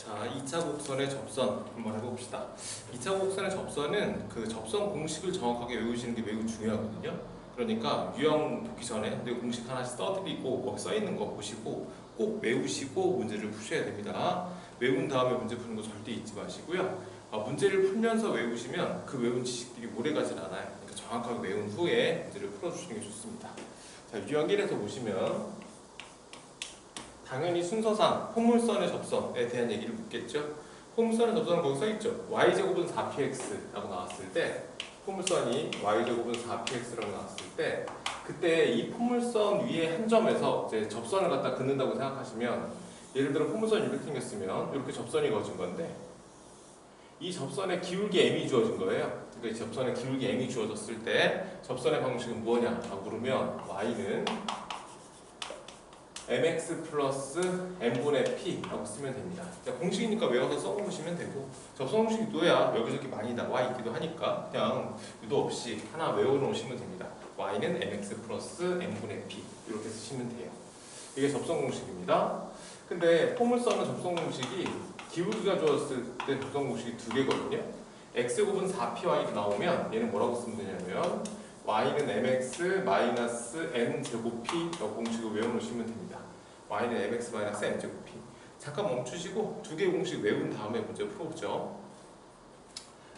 자, 2차 곡선의 접선 한번 해봅시다. 2차 곡선의 접선은 그 접선 공식을 정확하게 외우시는 게 매우 중요하거든요. 그러니까 유형 보기 전에 내 공식 하나씩 써드리고 거기 써있는 거 보시고 꼭 외우시고 문제를 푸셔야 됩니다. 외운 다음에 문제 푸는 거 절대 잊지 마시고요. 문제를 풀면서 외우시면 그 외운 지식들이 오래가진 않아요. 그러니까 정확하게 외운 후에 문제를 풀어주시는 게 좋습니다. 자, 유형 1에서 보시면 당연히 순서상 포물선의 접선에 대한 얘기를 묻겠죠. 포물선의 접선은 거기 써있죠. y제곱은 4px 라고 나왔을 때, 포물선이 y제곱은 4px 라고 나왔을 때, 그때 이 포물선 위에 한 점에서 이제 접선을 갖다 긋는다고 생각하시면, 예를 들어 포물선이 이렇게 생겼으면 이렇게 접선이 그어진 건데, 이 접선의 기울기 m이 주어진 거예요. 그러니까 이 접선의 기울기 m이 주어졌을 때 접선의 방식은 뭐냐 라고 물으면 y는 mx 플러스 n분의 p라고 쓰면 됩니다. 자, 공식이니까 외워서 써보시면 되고, 접선 공식이 유도야 여기저기 많이 나와 있기도 하니까 그냥 유도 없이 하나 외워놓으시면 됩니다. y는 mx 플러스 n분의 p 이렇게 쓰시면 돼요. 이게 접선 공식입니다. 근데 포물선은 접선 공식이 기울기가 주어졌을 때 접선 공식이 두 개거든요. x제곱은 4py로 나오면 얘는 뭐라고 쓰면 되냐면 y는 mx 마이너스 n제곱 p 라고 공식을 외워놓으시면 됩니다. y는 mx 마이너스 n제곱 p. 잠깐 멈추시고 두 개 공식 외운 다음에 문제 풀어보죠.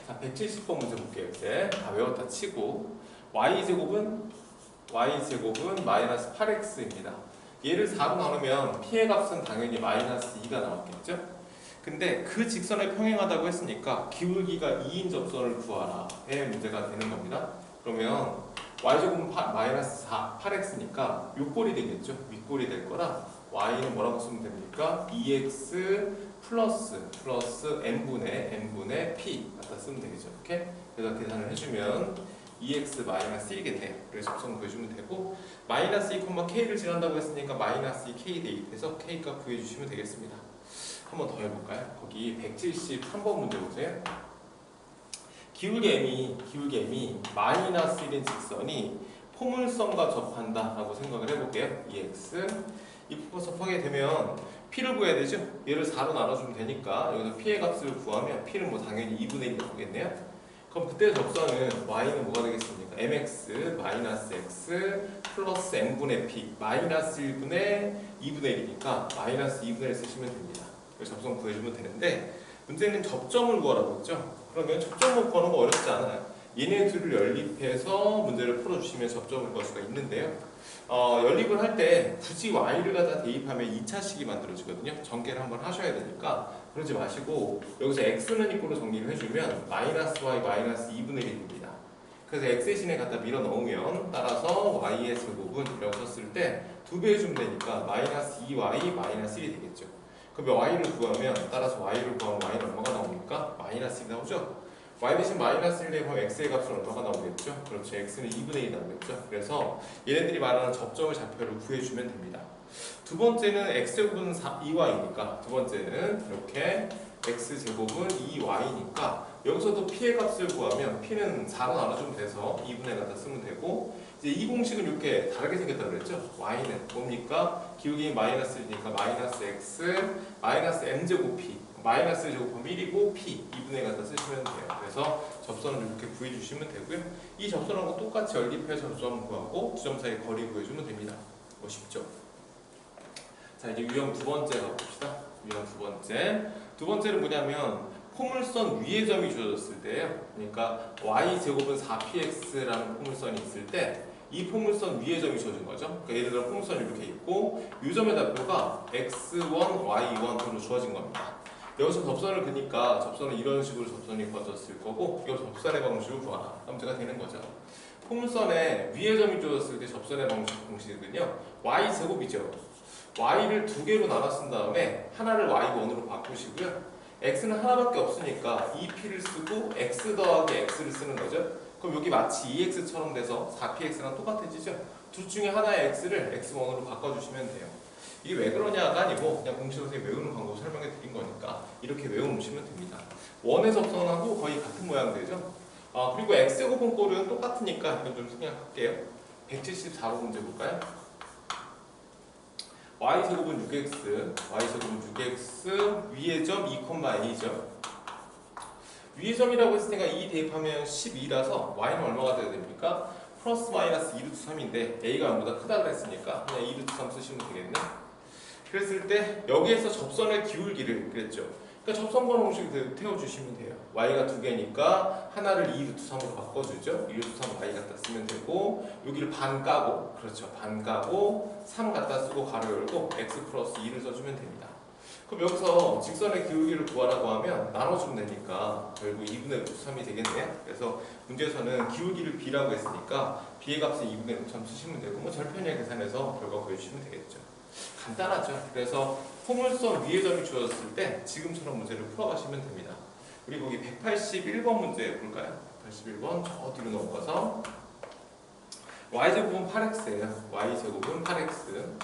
자, 170번 문제 볼게요. 이제 다 외웠다 치고 y제곱은 마이너스 8x입니다. 얘를 4로 나누면 p의 값은 당연히 마이너스 2가 나왔겠죠? 근데 그 직선을 평행하다고 했으니까 기울기가 2인 접선을 구하라 의 문제가 되는 겁니다. 그러면 y제곱은 마이너스 8x니까 윗골이 되겠죠? 윗골이 될 거라 y는 뭐라고 쓰면 됩니까? 2x 플러스 n분의 p 갖다 쓰면 되겠죠? 이렇게? 그래서 계산을 해주면 2x 마이너스 1이겠네요. 그래서 접선 구해주면 되고, 마이너스 2, k를 지난다고 했으니까 마이너스 2k 대입해서 k 값 구해주시면 되겠습니다. 한 번 더 해볼까요? 거기 173번 문제 보세요. 기울기 m이 마이너스 1인 직선이 포물선과 접한다 라고 생각을 해볼게요. 2x 이 부분 접하게 되면 p를 구해야 되죠? 얘를 4로 나눠주면 되니까 여기서 p의 값을 구하면 p는 뭐 당연히 2분의 1이 나오겠네요. 그럼 그때 접선은 y는 뭐가 되겠습니까? mx 마이너스 x 플러스 n분의 p 마이너스 1분의 2분의 1이니까 마이너스 2분의 1 쓰시면 됩니다. 그래서 접선 구해주면 되는데, 문제는 접점을 구하라고 했죠? 그러면 접점을 구하는 거 어렵지 않아요. 얘네 둘을 연립해서 문제를 풀어주시면 접점을 구할 수가 있는데요. 연립을 할 때 굳이 y를 갖다 대입하면 2차식이 만들어지거든요. 전개를 한번 하셔야 되니까 그러지 마시고 여기서 x는 이꼴로 정리를 해주면 마이너스 y 마이너스 2분의 1입니다. 그래서 x 대신에 갖다 밀어 넣으면 따라서 y의 제곱은 이라고 썼을 때 2배 해주면 되니까 마이너스 2y 마이너스 1이 되겠죠. 그러면 y를 구하면 따라서 y를 구하면 y는 얼마가 나옵니까? 마이너스 1이 나오죠? y 대신 마이너스 1 되면 x의 값은 얼마가 나오겠죠? 그렇죠. x는 2분의 1이 나오겠죠? 그래서 얘네들이 말하는 접점의 좌표를 구해주면 됩니다. 두 번째는 x제곱은 2y니까 두 번째는 이렇게 x제곱은 2y니까 여기서도 p의 값을 구하면 p는 4로 나눠주면 돼서 2분의 갖다 쓰면 되고, 이제 이 공식은 이렇게 다르게 생겼다고 그랬죠? y는 뭡니까? 기울기 마이너스 1이니까 마이너스 x 마이너스 m제곱 p 마이너스 제곱하면 1이고 p 2분의 갖다 쓰시면 돼요. 그래서 접선을 이렇게 구해주시면 되고요. 이 접선하고 똑같이 연립해서 접선 구하고 두 점 사이 거리 구해주면 됩니다. 뭐 쉽죠? 자, 이제 유형 두 번째 가봅시다. 유형 두 번째. 두 번째는 뭐냐면 포물선 위의 점이 주어졌을 때예요. 그러니까 y제곱은 4px라는 포물선이 있을 때 이 포물선 위의 점이 주어진 거죠. 그러니까 예를 들어 포물선이 이렇게 있고 이 점의 좌표가 x1, y1으로 주어진 겁니다. 여기서 접선을 그니까 접선은 이런 식으로 접선이 구워졌을 거고, 이거 접선의 방식을 구하라. 문제가 되는 거죠. 포물선에 위의 점이 주어졌을 때 접선의 방식 공식은요, y제곱이죠. y를 두 개로 나눠 쓴 다음에 하나를 y1으로 바꾸시고요. x는 하나밖에 없으니까 2p를 쓰고 x 더하기 x를 쓰는 거죠. 그럼 여기 마치 2x처럼 돼서 4px랑 똑같아지죠. 둘 중에 하나의 x를 x1으로 바꿔주시면 돼요. 이게 왜 그러냐가 아니고 그냥 공식을 외우는 방법을 설명해 드린 거니까 이렇게 외워놓으시면 됩니다. 원의 접선하고 거의 같은 모양 되죠. 그리고 x제곱은 꼴은 똑같으니까 이건 좀 생략할게요. 174로 문제 볼까요? y제곱은 6x, y제곱은 6x, 위의 점 2,a죠. 위의 점이라고 했으니까 2 대입하면 12라서 y는 얼마가 돼야 됩니까? 플러스 마이너스 2루트 3인데 a가 0보다 크다고 했으니까 그냥 2루트 3 쓰시면 되겠네. 그랬을 때 여기에서 접선의 기울기를 그랬죠. 그러니까 접선번 공식을 태워주시면 돼요. y가 2개니까 하나를 2루트 3으로 바꿔주죠. 2루트 3 y 갖다 쓰면 되고 여기를 반 까고 그렇죠. 반 까고 3 갖다 쓰고 가로 열고 x 플러스 2를 써주면 됩니다. 그럼 여기서 직선의 기울기를 구하라고 하면 나눠주면 되니까 결국 2분의 루트 3이 되겠네요. 그래서 문제에서는 기울기를 b라고 했으니까 b의 값은 2분의 루트 3 쓰시면 되고 뭐 절편량 계산해서 결과 구해주시면 되겠죠. 간단하죠. 그래서 포물선 위의 점이 주어졌을 때 지금처럼 문제를 풀어가시면 됩니다. 우리 거기 181번 문제 볼까요? 181번 저 뒤로 넘어가서 y제곱은 8x예요. y제곱은 8x.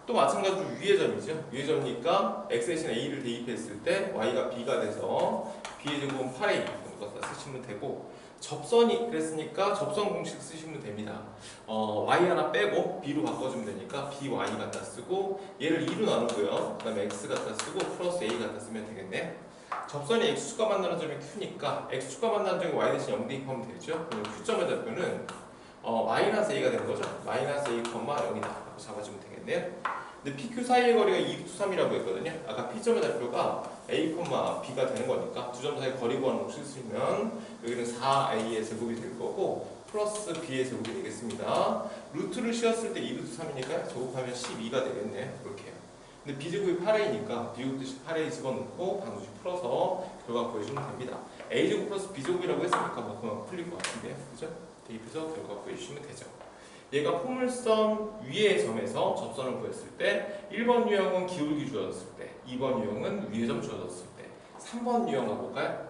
또 마찬가지로 위의 점이죠. 위의 점이니까 x 대신 a를 대입했을 때 y가 b가 돼서 b의 제곱은 8a 정도 갖다 쓰시면 되고 접선이 그랬으니까 접선 공식 쓰시면 됩니다. y 하나 빼고 b로 바꿔주면 되니까 by 갖다 쓰고 얘를 2로 나누고요. 그 다음에 x 갖다 쓰고 플러스 a 갖다 쓰면 되겠네. 접선이 x축과 만나는 점이 q니까 x축과 만나는 점이 y 대신 0 대입하면 되죠. 그럼 q점의 좌표는 마이너스 a가 되는 거죠. 마이너스 a, 0이다 라고 잡아주면 되겠네요. 근데 PQ 사이의 거리가 2루트 3이라고 했거든요. 아까 P점의 좌표가 A, B가 되는 거니까 두 점 사이 거리 구하는 거 쓰시면 여기는 4A의 제곱이 될 거고 플러스 B의 제곱이 되겠습니다. 루트를 씌웠을 때 2루트 3이니까 제곱하면 12가 되겠네요. 이렇게요. 근데 B제곱이 8A니까 B제곱 대신 8A 집어넣고 방정식 풀어서 결과 구해주면 됩니다. A제곱 플러스 B제곱이라고 했으니까 뭐 그만 풀릴 것 같은데요. 그죠? 대입해서 결과 구해주시면 되죠. 얘가 포물선 위의 점에서 접선을 구했을 때 1번 유형은 기울기 주어졌을 때 2번 유형은 위의 점 주어졌을 때 3번 유형 가볼까요?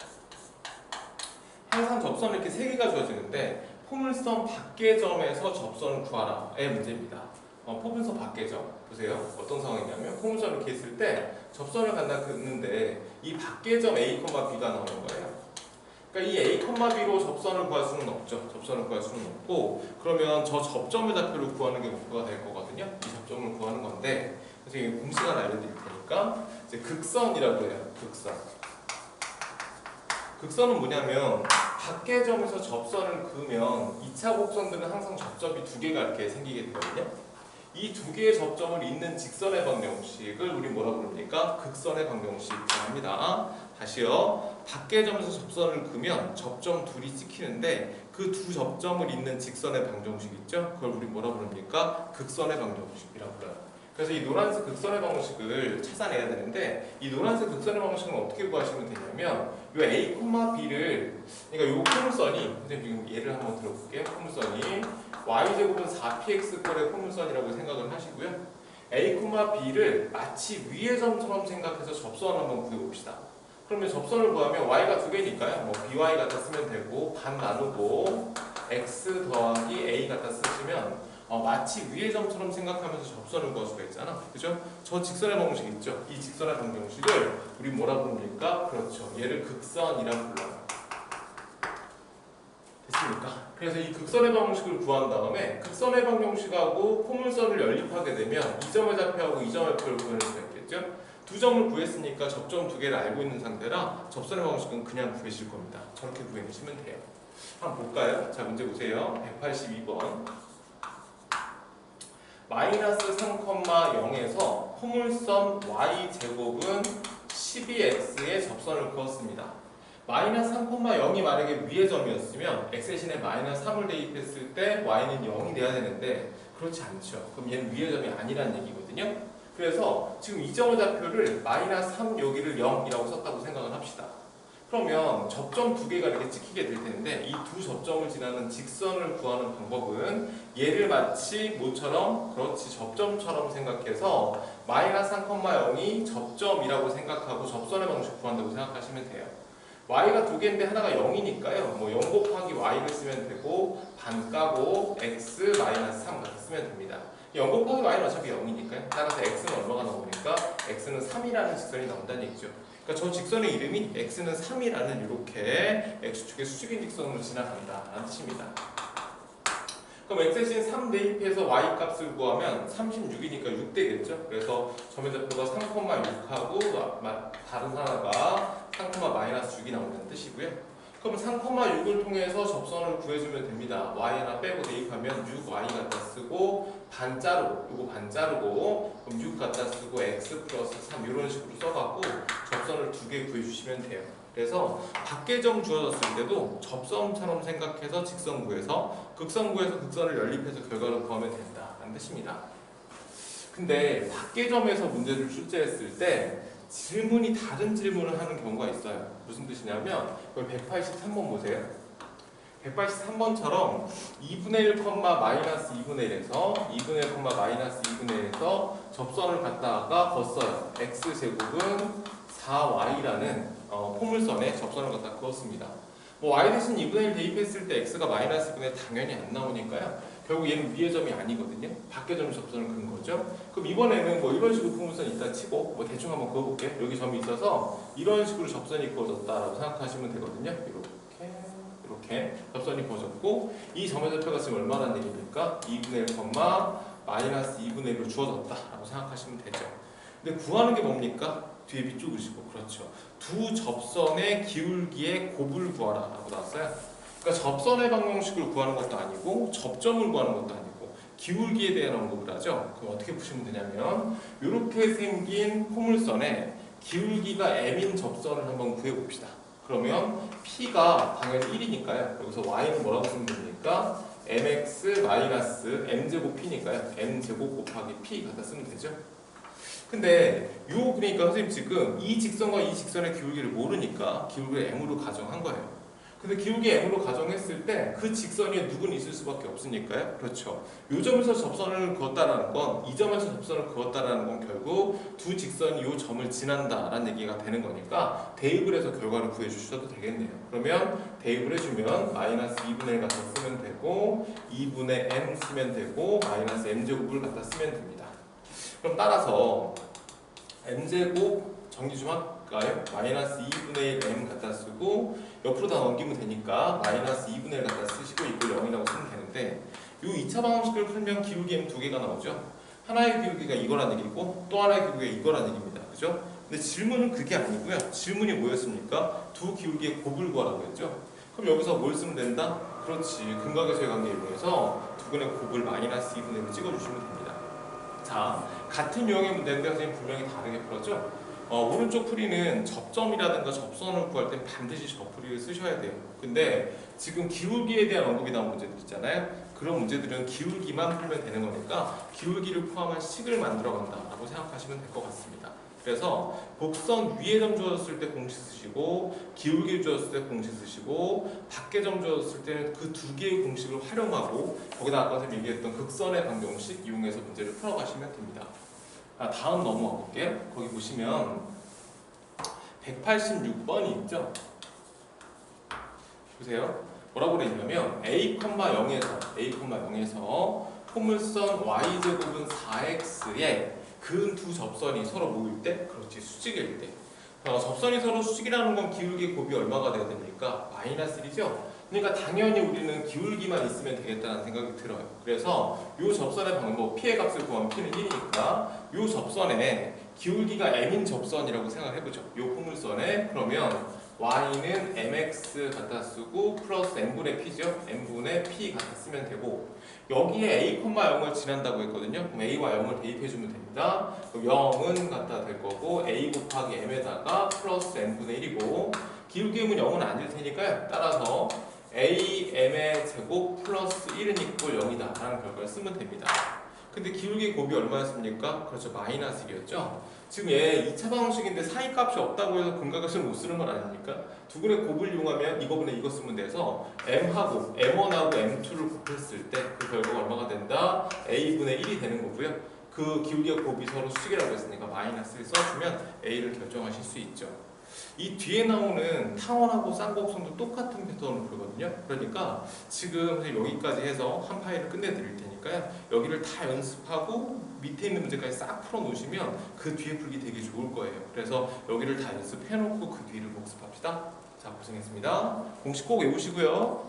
항상 접선은 이렇게 3개가 주어지는데 포물선 밖의 점에서 접선을 구하라의 문제입니다. 포물선 밖의 점 보세요. 어떤 상황이냐면 포물선을 이렇게 했을 때 접선을 간다 긋는데 이 밖의 점 A, B가 나오는 거예요. 그러니까 이 A, B로 접선을 구할 수는 없죠. 접선을 구할 수는 없고 그러면 저 접점의 좌표를 구하는 게 목표가 될 거거든요. 이 접점을 구하는 건데 그래서 이 공식 하나 알려드릴 테니까 이제 극선이라고 해요. 극선. 극선은 뭐냐면 밖의 점에서 접선을 그으면 2차 곡선들은 항상 접점이 2개가 이렇게 생기게 되거든요. 이 2개의 접점을 잇는 직선의 방정식을 우리 뭐라 부릅니까? 극선의 방정식이라고 합니다. 다시요. 밖의 점에서 접선을 그으면 접점 둘이 찍히는데 그 두 접점을 잇는 직선의 방정식 있죠? 그걸 우리 뭐라 부릅니까? 극선의 방정식이라고 불러요. 그래서 이 노란색 극선의 방정식을 찾아내야 되는데 이 노란색 극선의 방정식은 어떻게 구하시면 되냐면 이 A, B를 그러니까 이 포물선이 선생님 지금 예를 한번 들어볼게요. 포물선이 y제곱은 4px꼴의 포물선이라고 생각을 하시고요. A, B를 마치 위의 점처럼 생각해서 접선을 한번 구해봅시다. 그러면 접선을 구하면 y가 2개니까요. 뭐 by 갖다 쓰면 되고 반 나누고 x 더하기 a 갖다 쓰시면 마치 위의 점처럼 생각하면서 접선을 구할 수가 있잖아. 그죠? 저 직선의 방정식 있죠? 이 직선의 방정식을 우리 뭐라 부릅니까? 그렇죠. 얘를 극선이라고 불러요. 됐습니까? 그래서 이 극선의 방정식을 구한 다음에 극선의 방정식하고 포물선을 연립하게 되면 이 점의 좌표하고 이 점의 좌표를 구해낼 수가 있겠죠? 두 점을 구했으니까 접점 2개를 알고 있는 상태라 접선의 방정식은 그냥 구해질 겁니다. 저렇게 구해내시면 돼요. 한번 볼까요? 자, 문제 보세요. 182번. 마이너스 3,0에서 포물선 y제곱은 12x의 접선을 그었습니다. 마이너스 3,0이 만약에 위의 점이었으면 x 대신에 마이너스 3을 대입했을 때 y는 0이 돼야 되는데 그렇지 않죠. 그럼 얘는 위의 점이 아니라는 얘기거든요. 그래서 지금 이 점의 좌표를 마이너스 3 여기를 0이라고 썼다고 생각을 합시다. 그러면 접점 2개가 이렇게 찍히게 될 텐데 이 두 접점을 지나는 직선을 구하는 방법은 얘를 마치 뭐처럼? 그렇지, 접점처럼 생각해서 마이너스 3,0이 접점이라고 생각하고 접선의 방식 구한다고 생각하시면 돼요. y가 2개인데 하나가 0이니까요. 뭐 0 곱하기 y를 쓰면 되고 반 까고 x 마이너스 3 같이 쓰면 됩니다. 0 곱하기 y는 어차피 0이니까요. 따라서 x는 얼마가 나오니까 x는 3이라는 직선이 나온다는 얘기죠. 그러니까 저 직선의 이름이 x는 3이라는 이렇게 x축의 수직인 직선으로 지나간다라는 뜻입니다. 그럼 x신 3 대입해서 y 값을 구하면 36이니까 6 되겠죠. 그래서 점유좌표가 3,6하고 다른 하나가 3,-6이 나온다는 뜻이고요. 그럼 3,6을 통해서 접선을 구해주면 됩니다. y 하나 빼고 대입하면 6y 갖다 쓰고 반 자르고 이거 반 자르고 그럼 6 갖다 쓰고 x 플러스 3 이런 식으로 써갖고 접선을 2개 구해주시면 돼요. 그래서 밖에점 주어졌을 때도 접선처럼 생각해서 직선 구해서 극선 구해서 극선을 연립해서 결과를 구하면 된다는 뜻입니다. 근데 밖에점에서 문제를 출제했을 때 질문이 다른 질문을 하는 경우가 있어요. 무슨 뜻이냐면 183번 보세요. 183번처럼 2분의 1, 마이너스 2분의 1에서 2분의 1, 마이너스 2분의 1에서 접선을 갖다가 걷어요. x제곱은 4y라는 포물선에 접선을 갖다 그었습니다. 뭐 y 대신 2분의 1 대입했을 때 x가 마이너스 2분의 1 당연히 안 나오니까요. 결국 얘는 위의 점이 아니거든요. 밖의 점이 접선을 그은 거죠. 그럼 이번에는 뭐 이런 식으로 포물선이 있다 치고 뭐 대충 한번 그어볼게요. 여기 점이 있어서 이런 식으로 접선이 그어졌다라고 생각하시면 되거든요. 이렇게 접선이 그어졌고 이 점의 좌표가 지금 얼마라는 얘기입니까? 2분의 1, 마이너스 2분의 1로 주어졌다라고 생각하시면 되죠. 근데 구하는 게 뭡니까? 뒤에 밑줄 그리시고 그렇죠. 두 접선의 기울기의 곱을 구하라 라고 나왔어요. 그러니까 접선의 방정식을 구하는 것도 아니고 접점을 구하는 것도 아니고 기울기에 대한 언급을 하죠. 그럼 어떻게 푸시면 되냐면 이렇게 생긴 포물선에 기울기가 m인 접선을 한번 구해봅시다. 그러면 p가 당연히 1이니까요. 여기서 y는 뭐라고 쓰면 됩니까? mx 마이너스 m제곱 p니까요. m제곱 곱하기 p 갖다 쓰면 되죠. 근데 그러니까 선생님 지금 이 직선과 이 직선의 기울기를 모르니까 기울기를 m으로 가정한 거예요. 근데 기울기 m으로 가정했을 때 그 직선 위에 누구는 있을 수밖에 없으니까요. 그렇죠. 이 점에서 접선을 그었다라는 건 이 점에서 접선을 그었다라는 건 결국 두 직선이 이 점을 지난다라는 얘기가 되는 거니까 대입을 해서 결과를 구해주셔도 되겠네요. 그러면 대입을 해주면 마이너스 2분의 1 갖다 쓰면 되고 2분의 m 쓰면 되고 마이너스 m제곱을 갖다 쓰면 됩니다. 그럼 따라서 m제곱 정리 좀 할까요? 마이너스 2분의 1 m 갖다 쓰고 옆으로 다 넘기면 되니까 마이너스 2분의 1 갖다 쓰시고 이걸 0이라고 쓰면 되는데 이 2차 방정식을 풀면 기울기 m 두 개가 나오죠. 하나의 기울기가 이거란 얘기고 또 하나의 기울기가 이거란 얘기입니다. 그죠? 근데 질문은 그게 아니고요. 질문이 뭐였습니까? 두 기울기의 곱을 구하라고 했죠. 그럼 여기서 뭘 쓰면 된다? 그렇지. 근각에서의 관계에 의해서 두 근의 곱을 마이너스 2분의 1로 찍어주시면 됩니다. 자, 같은 유형의 문제인데 선생님 분명히 다르게 풀었죠? 오른쪽 풀이는 접점이라든가 접선을 구할 땐 반드시 저 풀이를 쓰셔야 돼요. 근데 지금 기울기에 대한 언급이 나온 문제들 있잖아요. 그런 문제들은 기울기만 풀면 되는 거니까 기울기를 포함한 식을 만들어 간다라고 생각하시면 될 것 같습니다. 그래서 곡선 위에 점 주어졌을 때 공식 쓰시고 기울기를 주어졌을 때 공식 쓰시고 밖에 점 주어졌을 때는 그 두 개의 공식을 활용하고 거기다 아까 선생님 얘기했던 극선의 방정식 이용해서 문제를 풀어가시면 됩니다. 다음 넘어가 볼게요. 거기 보시면 186번이 있죠. 보세요. 뭐라고 그랬냐면 a,0에서 포물선 y제곱은 4x에 근 두 접선이 서로 모일 때, 그렇지, 수직일 때. 접선이 서로 수직이라는 건 기울기 곱이 얼마가 돼야 됩니까? 마이너스 1이죠. 그러니까 당연히 우리는 기울기만 있으면 되겠다는 생각이 들어요. 그래서 이 접선의 방법, p의 값을 구하면 p는 1이니까 이 접선에 기울기가 m인 접선이라고 생각을 해보죠. 이 포물선에 그러면 y는 mx 갖다 쓰고 플러스 n분의 p죠. n분의 p 갖다 쓰면 되고 여기에 a, 0을 지난다고 했거든요. 그럼 a와 0을 대입해주면 됩니다. 그럼 0은 갖다 될 거고 a 곱하기 m에다가 플러스 n분의 1이고 기울기 m은 0은 아닐 테니까요. 따라서 a, m의 제곱 플러스 1은 이꼴 0이다 라는 결과를 쓰면 됩니다. 근데 기울기 곱이 얼마였습니까? 그렇죠. 마이너스 1이었죠. 지금 얘 2차 방정식인데 사이값이 없다고 해서 근각값을 못 쓰는 건 아닙니까? 두 근의 곱을 이용하면 이거분의 이거 쓰면 돼서 m하고 m1하고 m2를 곱했을 때 그 결과가 얼마가 된다? a분의 1이 되는 거고요. 그 기울기와 곱이 서로 수직이라고 했으니까 마이너스를 써주면 a를 결정하실 수 있죠. 이 뒤에 나오는 탕원하고 쌍곡선도 똑같은 패턴으로 보거든요. 그러니까 지금 여기까지 해서 한 파일을 끝내드릴 테니까요. 여기를 다 연습하고 밑에 있는 문제까지 싹 풀어놓으시면 그 뒤에 풀기 되게 좋을 거예요. 그래서 여기를 다 연습해놓고 그 뒤를 복습합시다. 자, 고생했습니다. 공식 꼭 외우시고요.